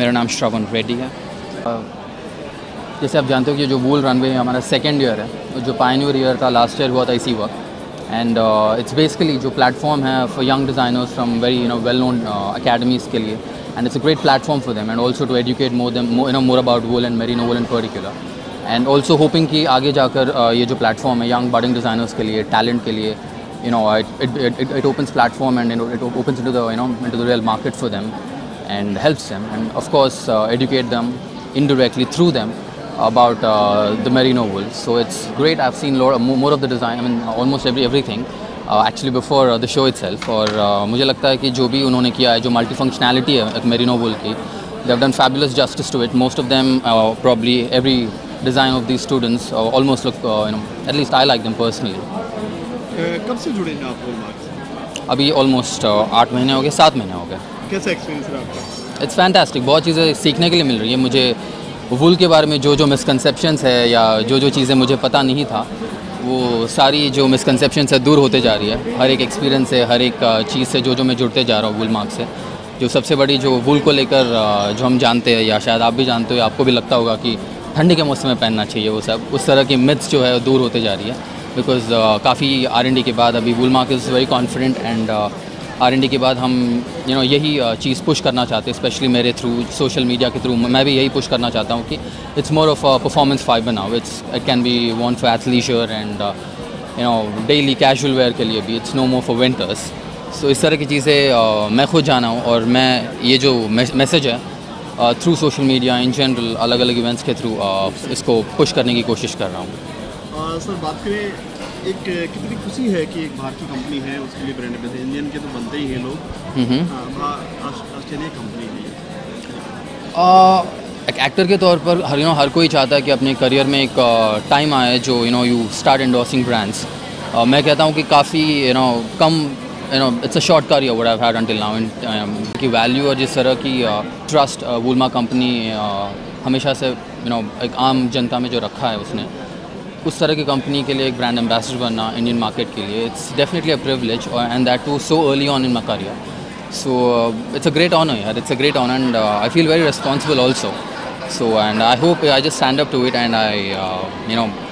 मेरा नाम श्रवण रेड्डी है। जैसे आप जानते हो कि जो वूल रनवे हमारा सेकेंड ईयर है, जो पायनियर ईयर था लास्ट ईयर हुआ था इसी वक्त। एंड इट्स बेसिकली जो प्लेटफॉर्म है for young designers from very well known academies के लिए, and it's a great platform for them and also to educate more about wool and merino wool in particular, and also hoping कि आगे जाकर ये जो platform है young budding designers के लिए, टैलेंट के लिए, it opens platform and it opens into the real market for them and helps them, and of course educate them indirectly through them about the merino wool. So it's great. I've seen more of the design, I mean almost everything actually before the show itself, और मुझे लगता है कि जो भी उन्होंने किया है, जो मल्टी फंक्शनैलिटी है merino wool की, they have done fabulous justice to it. Most of them probably every design of these students almost look at least I like them personally. कब से जुड़े हैं आप वूलमार्क से? अभी ऑलमोस्ट 8 महीने हो गए, 7 महीने हो गए। कैसा एक्सपीरियंस रहा आपका? It's fantastic. बहुत चीज़ें सीखने के लिए मिल रही है मुझे। वूल के बारे में जो मिसकंसेप्शंस है या जो चीज़ें मुझे पता नहीं था, वो सारी जो मिसकंसेप्शंस है दूर होते जा रही है। हर एक एक्सपीरियंस से, हर एक चीज़ से जो मैं जुड़ते जा रहा हूँ वूलमार्क से। जो सबसे बड़ी जो वूल को लेकर जो हम जानते हैं, या शायद आप भी जानते हो, आपको भी लगता होगा कि ठंडी के मौसम में पहनना चाहिए, वो सब उस तरह की मिथ्स जो है दूर होते जा रही है। बिकॉज काफ़ी R&D के बाद अभी Woolmark is very confident, and R&D के बाद हम यही चीज़ पुश करना चाहते हैं, स्पेशली मेरे थ्रू, सोशल मीडिया के थ्रू। मैं भी यही पुश करना चाहता हूँ कि it's more of performance fibre now. It can be वॉन्ट for athleisure and daily casual wear के लिए भी। It's no more for winters. So इस तरह की चीज़ें मैं खुद जाना हूँ, और मैं ये जो मैसेज है through social media in general, अलग अलग इवेंट्स के थ्रू इसको पुश करने की कोशिश कर रहा हूँ। सर बात करें, एक कितनी खुशी है कि एक बाहर की कंपनी है, उसके लिए ब्रांड एम्बेसडर, इंडियन के तो बनते ही हैं लोग, ऑस्ट्रेलिया कंपनी है। एक एक्टर के तौर पर हर कोई चाहता है कि अपने करियर में एक टाइम आए जो यू स्टार्ट एंडोर्सिंग ब्रांड्स। मैं कहता हूँ कि काफ़ी come it's a short career what I have had until now. की वैल्यू और जिस तरह की ट्रस्ट वूलमार्क कंपनी हमेशा से एक आम जनता में जो रखा है उसने, उस तरह की कंपनी के लिए एक ब्रांड एम्बेसडर बनना इंडियन मार्केट के लिए, it's definitely a privilege, and that too so early on in my career. So it's a great honour यार, it's a great honour, and I feel very responsible also. So and I hope I just stand up to it and I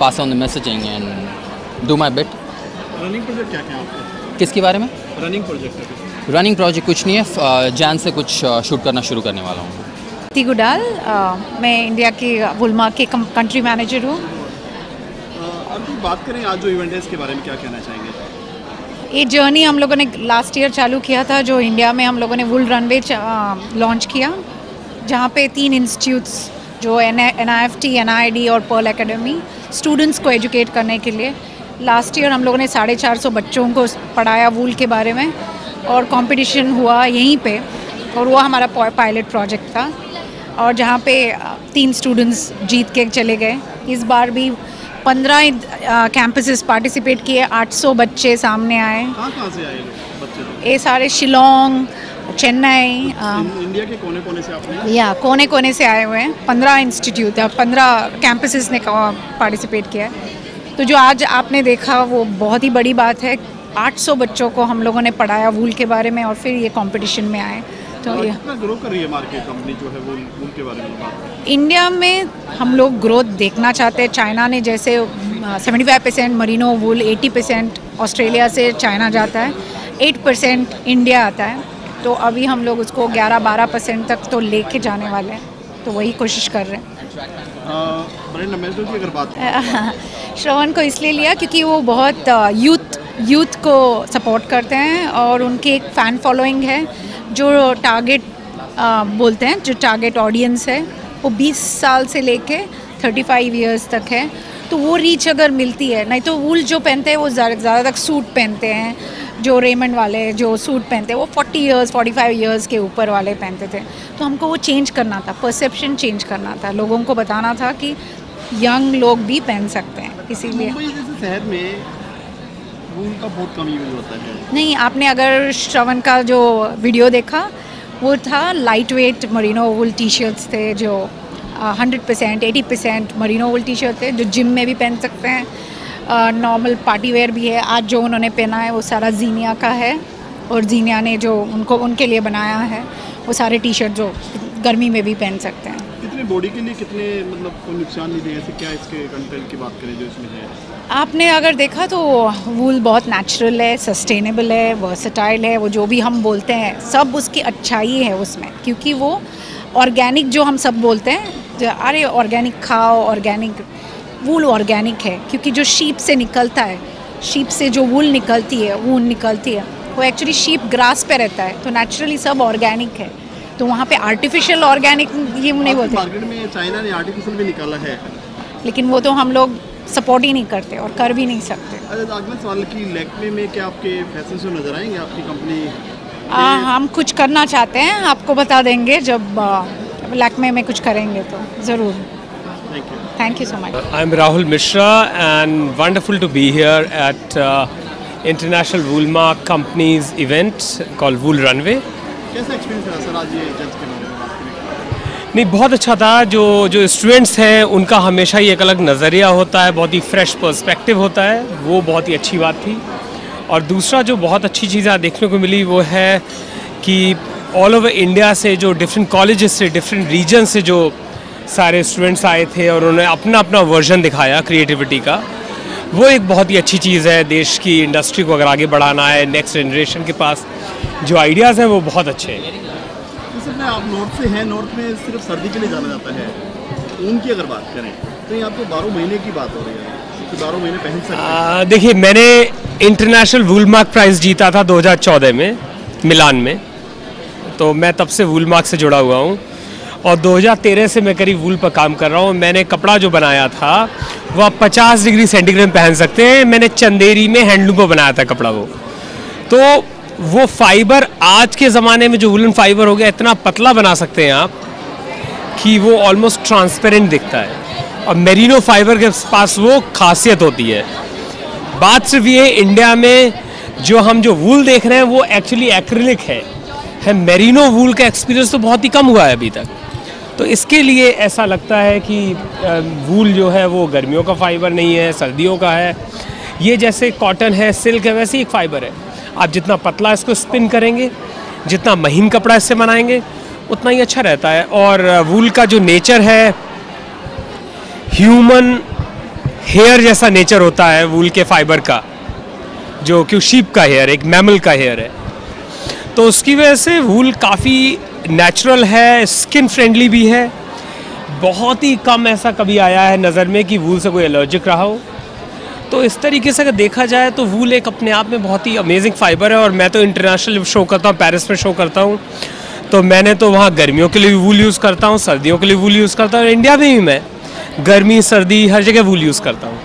pass on the messaging and do my bit. Running project क्या क्या आपका? किसके बारे में? Running project. Running project कुछ नहीं है, जैन से कुछ शूट करना शुरू करने वाला हूँ। ती गुडाल, मैं इंडिया की वूलमार्क की कंट्री मैनेजर हूँ। अभी बात करें आज जो इवेंट है, इसके बारे में क्या कहना चाहेंगे? ये जर्नी हम लोगों ने लास्ट ईयर चालू किया था, जो इंडिया में हम लोगों ने वूल रनवे लॉन्च किया, जहाँ पे 3 इंस्टीट्यूट्स जो NIFT, NID और पर्ल एकेडमी स्टूडेंट्स को एजुकेट करने के लिए। लास्ट ईयर हम लोगों ने 450 बच्चों को पढ़ाया वूल के बारे में, और कंपटीशन हुआ यहीं पे, और वो हमारा पायलट प्रोजेक्ट था, और जहाँ पे 3 स्टूडेंट्स जीत के चले गए। इस बार भी 15 कैंपसेस पार्टिसिपेट किए, 800 बच्चे सामने आए। कहाँ से आए बच्चे? ये सारे शिलोंग, चेन्नई, इंडिया के कोने कोने से आपने? या कोने कोने से आए हुए हैं। 15 इंस्टीट्यूट, 15 कैंपसेस ने पार्टिसिपेट किया है। तो जो आज आपने देखा वो बहुत ही बड़ी बात है। 800 बच्चों को हम लोगों ने पढ़ाया वूल के बारे में, और फिर ये कंपटीशन में आए। तो ये कितना ग्रो कर रही है मार्केट कंपनी जो है वूल के बारे में बात? इंडिया में हम लोग ग्रोथ देखना चाहते हैं। चाइना ने जैसे 75% मरीनो वूल, 80% ऑस्ट्रेलिया से चाइना जाता है, 8% इंडिया आता है। तो अभी हम लोग उसको 11-12% तक तो लेके जाने वाले हैं, तो वही कोशिश कर रहे हैं। ब्रांड एम्बेसडर की अगर बात श्रवण को इसलिए लिया क्योंकि वो बहुत यूथ को सपोर्ट करते हैं, और उनकी एक फ़ैन फॉलोइंग है। जो टारगेट बोलते हैं, जो टारगेट ऑडियंस है, वो 20 साल से लेके 35 इयर्स तक है। तो वो रीच अगर मिलती है, नहीं तो वूल जो पहनते हैं वो ज़्यादा तक सूट पहनते हैं। जो रेमंड वाले जो सूट पहनते हैं वो 40 इयर्स 45 इयर्स के ऊपर वाले पहनते थे। तो हमको वो चेंज करना था, परसेप्शन चेंज करना था, लोगों को बताना था कि यंग लोग भी पहन सकते हैं। इसीलिए मुंबई जैसे शहर में वूल का बहुत कम यूज होता है। नहीं, आपने अगर श्रवण का जो वीडियो देखा, वो था लाइट वेट मरीनो वूल टी शर्ट्स थे, जो 100% 80% मरीनो वूल टी शर्ट थे, जो जिम में भी पहन सकते हैं, नॉर्मल पार्टी वेयर भी है। आज जो उन्होंने पहना है वो सारा जीनिया का है, और जीनिया ने जो उनके लिए बनाया है वो सारे टी शर्ट जो गर्मी में भी पहन सकते हैं। कितने बॉडी के लिए कितने मतलब कोई नुकसान नहीं देगा, ऐसे क्या इसके कंटेंट की बात करें जो इसमें है? आपने अगर देखा तो वूल बहुत नेचुरल है, सस्टेनेबल है, वर्सेटाइल है, वो जो भी हम बोलते हैं सब उसकी अच्छाई है उसमें, क्योंकि वो ऑर्गेनिक जो हम सब बोलते हैं, अरे ऑर्गेनिक खाओ, ऑर्गेनिक वूल ऑर्गेनिक है, क्योंकि जो शीप से निकलता है, शीप से जो वूल निकलती है, ऊन निकलती है, वो एक्चुअली शीप ग्रास पे रहता है, तो नेचुरली सब ऑर्गेनिक है। तो वहाँ पे आर्टिफिशियल ऑर्गेनिक ये नहीं बोलते। मार्केट में चाइना ने आर्टिफिशियल भी निकाला है, लेकिन वो तो हम लोग सपोर्ट ही नहीं करते और कर भी नहीं सकते। अगला सवाल कि लैक्मे में क्या आपके फैशन शो नजर आएंगे आपकी कंपनी? हम कुछ करना चाहते हैं, आपको बता देंगे जब लैक्मे में कुछ करेंगे तो ज़रूर। Thank you so much. I'm Rahul Mishra and wonderful to be here at International Woolmark Company's event called Wool Runway. कैसा एक्सपीरियंस रहा सर आज ये जज के बारे में बात करें? नहीं, बहुत अच्छा था। जो स्टूडेंट्स हैं उनका हमेशा ही एक अलग नज़रिया होता है, बहुत ही फ्रेश पर्सपेक्टिव होता है, वो बहुत ही अच्छी बात थी। और दूसरा जो बहुत अच्छी चीज़ आज देखने को मिली वो है कि ऑल ओवर इंडिया से जो डिफरेंट कॉलेजेस से, डिफरेंट रीजन से जो सारे स्टूडेंट्स आए थे और उन्होंने अपना अपना वर्जन दिखाया क्रिएटिविटी का, वो एक बहुत ही अच्छी चीज़ है। देश की इंडस्ट्री को अगर आगे बढ़ाना है, नेक्स्ट जनरेशन के पास जो आइडियाज़ हैं वो बहुत अच्छे हैं। जैसे आप नॉर्थ से हैं, नॉर्थ में सिर्फ सर्दी के लिए जाना जाता है, ऊन की अगर बात करें तो यहाँ तो 12 महीने की बात हो रही है कि 12 महीने पहन सकते हैं। देखिए, मैंने इंटरनेशनल वूलमार्क प्राइज़ जीता था 2014 में मिलान में, तो मैं तब से वूलमार्क से जुड़ा हुआ हूँ और 2013 से मैं करीब वूल पर काम कर रहा हूँ। मैंने कपड़ा जो बनाया था वो आप 50 डिग्री सेंटीग्रेड पहन सकते हैं। मैंने चंदेरी में हैंडलूम पर बनाया था कपड़ा तो वो फाइबर आज के ज़माने में जो वुलन फाइबर हो गया, इतना पतला बना सकते हैं आप कि वो ऑलमोस्ट ट्रांसपेरेंट दिखता है। और मेरिनो फाइबर के पास वो खासियत होती है। बात सिर्फ ये, इंडिया में जो वूल देख रहे हैं वो एक्चुअली एक्रिलिक है। मेरिनो वूल का एक्सपीरियंस तो बहुत ही कम हुआ है अभी तक। तो इसके लिए ऐसा लगता है कि वूल जो है वो गर्मियों का फाइबर नहीं है, सर्दियों का है। ये जैसे कॉटन है, सिल्क है, वैसे ही एक फाइबर है। आप जितना पतला इसको स्पिन करेंगे, जितना महीन कपड़ा इससे बनाएंगे, उतना ही अच्छा रहता है। और वूल का जो नेचर है, ह्यूमन हेयर जैसा नेचर होता है वूल के फाइबर का, जो कि शीप का हेयर, एक मैमल का हेयर है। तो उसकी वजह से वूल काफ़ी नेचुरल है, स्किन फ्रेंडली भी है। बहुत ही कम ऐसा कभी आया है नज़र में कि वूल से कोई एलर्जिक रहा हो। तो इस तरीके से अगर देखा जाए तो वूल एक अपने आप में बहुत ही अमेजिंग फाइबर है। और मैं तो इंटरनेशनल शो करता हूँ, पेरिस में शो करता हूँ, तो मैंने तो वहाँ गर्मियों के लिए भी वूल यूज़ करता हूँ, सर्दियों के लिए वूल यूज़ करता हूँ। और इंडिया में भी मैं गर्मी सर्दी हर जगह वूल यूज़ करता हूँ।